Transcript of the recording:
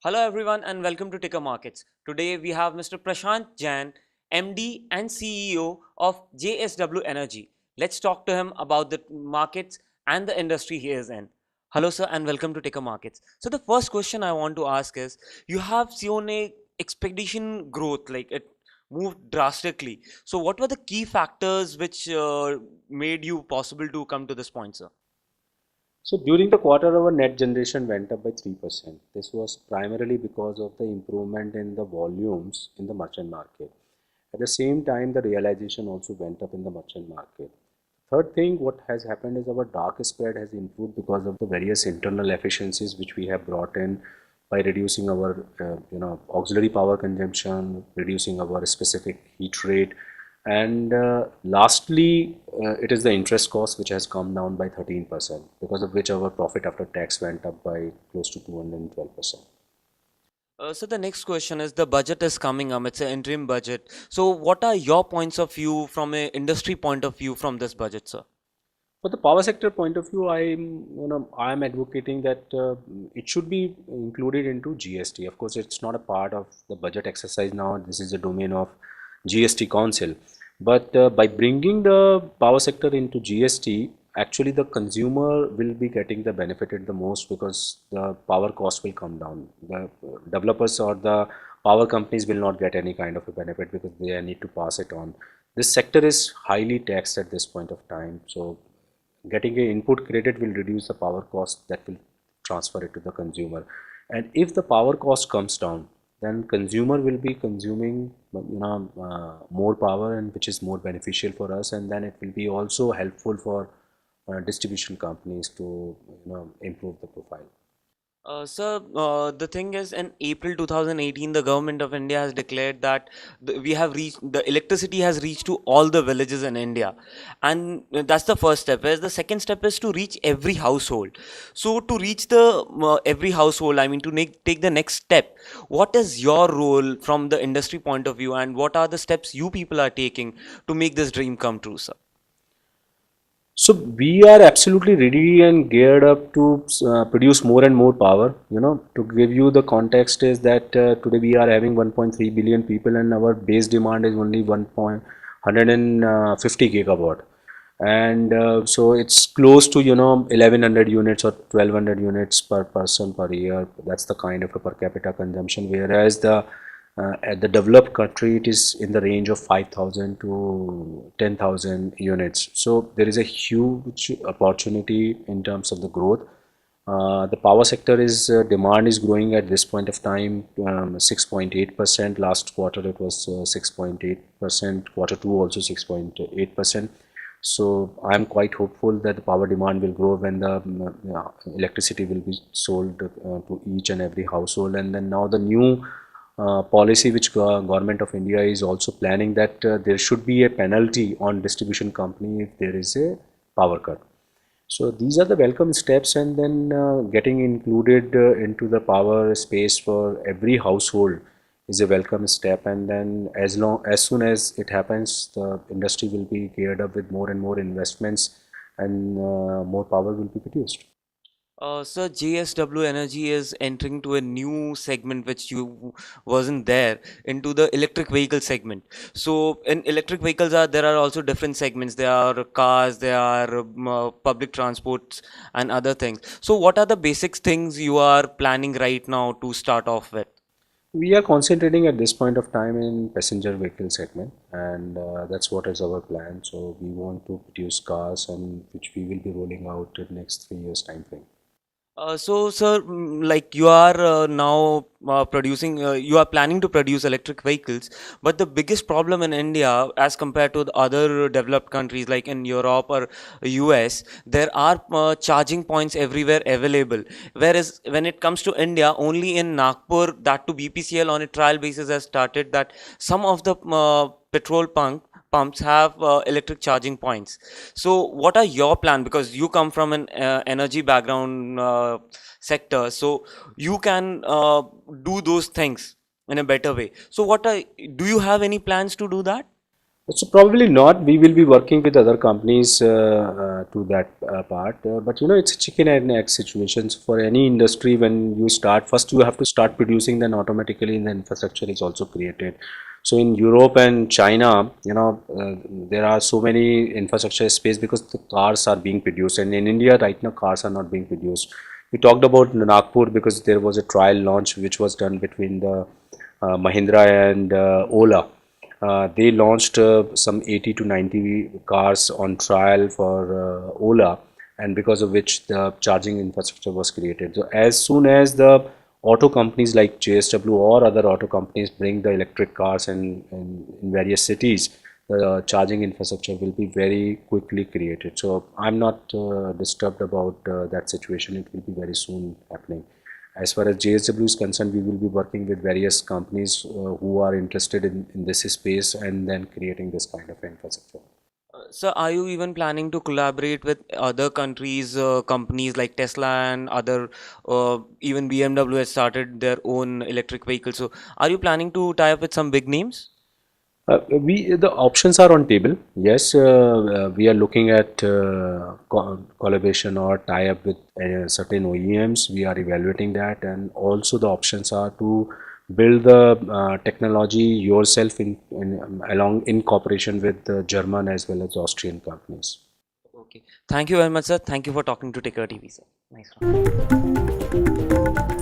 Hello everyone and welcome to Ticker Markets. Today we have Mr. Prashant Jain, MD and CEO of JSW Energy. Let's talk to him about the markets and the industry he is in. Hello sir and welcome to Ticker Markets. So the first question I want to ask is, you have seen a expedition growth, like it moved drastically. So what were the key factors which made you possible to come to this point, sir? So during the quarter, our net generation went up by 3%. This was primarily because of the improvement in the volumes in the merchant market. At the same time, the realization also went up in the merchant market. Third thing, what has happened is our dark spread has improved because of the various internal efficiencies which we have brought in by reducing our auxiliary power consumption, reducing our specific heat rate, and lastly, it is the interest cost which has come down by 13%, because of which our profit after tax went up by close to 212%. So the next question is, the budget is coming up. It's an interim budget. So what are your points of view from a industry point of view from this budget, sir? For the power sector point of view, I'm advocating that it should be included into GST. Of course, it's not a part of the budget exercise now. This is the domain of GST Council. But by bringing the power sector into GST, actually the consumer will be getting the benefited the most, because the power cost will come down. The developers or the power companies will not get any kind of a benefit because they need to pass it on. This sector is highly taxed at this point of time, so getting a input credit will reduce the power cost that will transfer it to the consumer. And if the power cost comes down, then consumer will be consuming more power, and which is more beneficial for us, and then it will be also helpful for distribution companies to improve the profile. Sir, the thing is, in April 2018, the government of India has declared that the electricity has reached to all the villages in India, and that's the first step. Whereas the second step is to reach every household. So to reach the every household, I mean to take the next step. What is your role from the industry point of view, and what are the steps you people are taking to make this dream come true, sir? So we are absolutely ready and geared up to produce more and more power. To give you the context is that today we are having 1.3 billion people, and our base demand is only 150 gigawatt. And so it's close to 1100 units or 1200 units per person per year. That's the kind of a per capita consumption, whereas at the developed country it is in the range of 5000 to 10,000 units. So there is a huge opportunity in terms of the growth. The power sector is demand is growing at this point of time 6.8%. Last quarter it was 6.8%, quarter two also 6.8%. So I am quite hopeful that the power demand will grow when the electricity will be sold to each and every household. And then now the new policy which government of India is also planning, that there should be a penalty on distribution company if there is a power cut. So these are the welcome steps, and then getting included into the power space for every household is a welcome step. And then as soon as it happens, the industry will be geared up with more and more investments, and more power will be produced. Sir, JSW Energy is entering to a new segment which you wasn't there, into the electric vehicle segment. So in electric vehicles, there are also different segments. There are cars, there are public transports and other things. So what are the basic things you are planning right now to start off with? We are concentrating at this point of time in passenger vehicle segment, and that's what is our plan. So we want to produce cars, and which we will be rolling out in next 3 years time frame. So, sir, like you are now you are planning to produce electric vehicles, but the biggest problem in India, as compared to the other developed countries like in Europe or US, there are charging points everywhere available. Whereas when it comes to India, only in Nagpur, that to BPCL on a trial basis has started that some of the petrol pumps have electric charging points. So what are your plan, because you come from an energy background sector, so you can do those things in a better way. So do you have any plans to do that? So probably not. We will be working with other companies to that part. But it's a chicken and egg situation. So for any industry, when you start, first you have to start producing, then automatically the infrastructure is also created. So in Europe and China, there are so many infrastructure space because the cars are being produced, and in India right now cars are not being produced. We talked about Nagpur because there was a trial launch which was done between the Mahindra and Ola. They launched some 80 to 90 cars on trial for Ola, and because of which the charging infrastructure was created. So as soon as the auto companies like JSW or other auto companies bring the electric cars in various cities, the charging infrastructure will be very quickly created. So I'm not disturbed about that situation. It will be very soon happening. As far as JSW is concerned, we will be working with various companies who are interested in this space and then creating this kind of infrastructure. So, are you even planning to collaborate with other countries, companies like Tesla and other, even BMW has started their own electric vehicles. So, are you planning to tie up with some big names? We the options are on table. Yes, we are looking at collaboration or tie up with certain OEMs. We are evaluating that, and also the options are to build the technology yourself in along in cooperation with the German as well as Austrian companies. Okay. Thank you very much, sir. Thank you for talking to Ticker TV, sir. Nice one.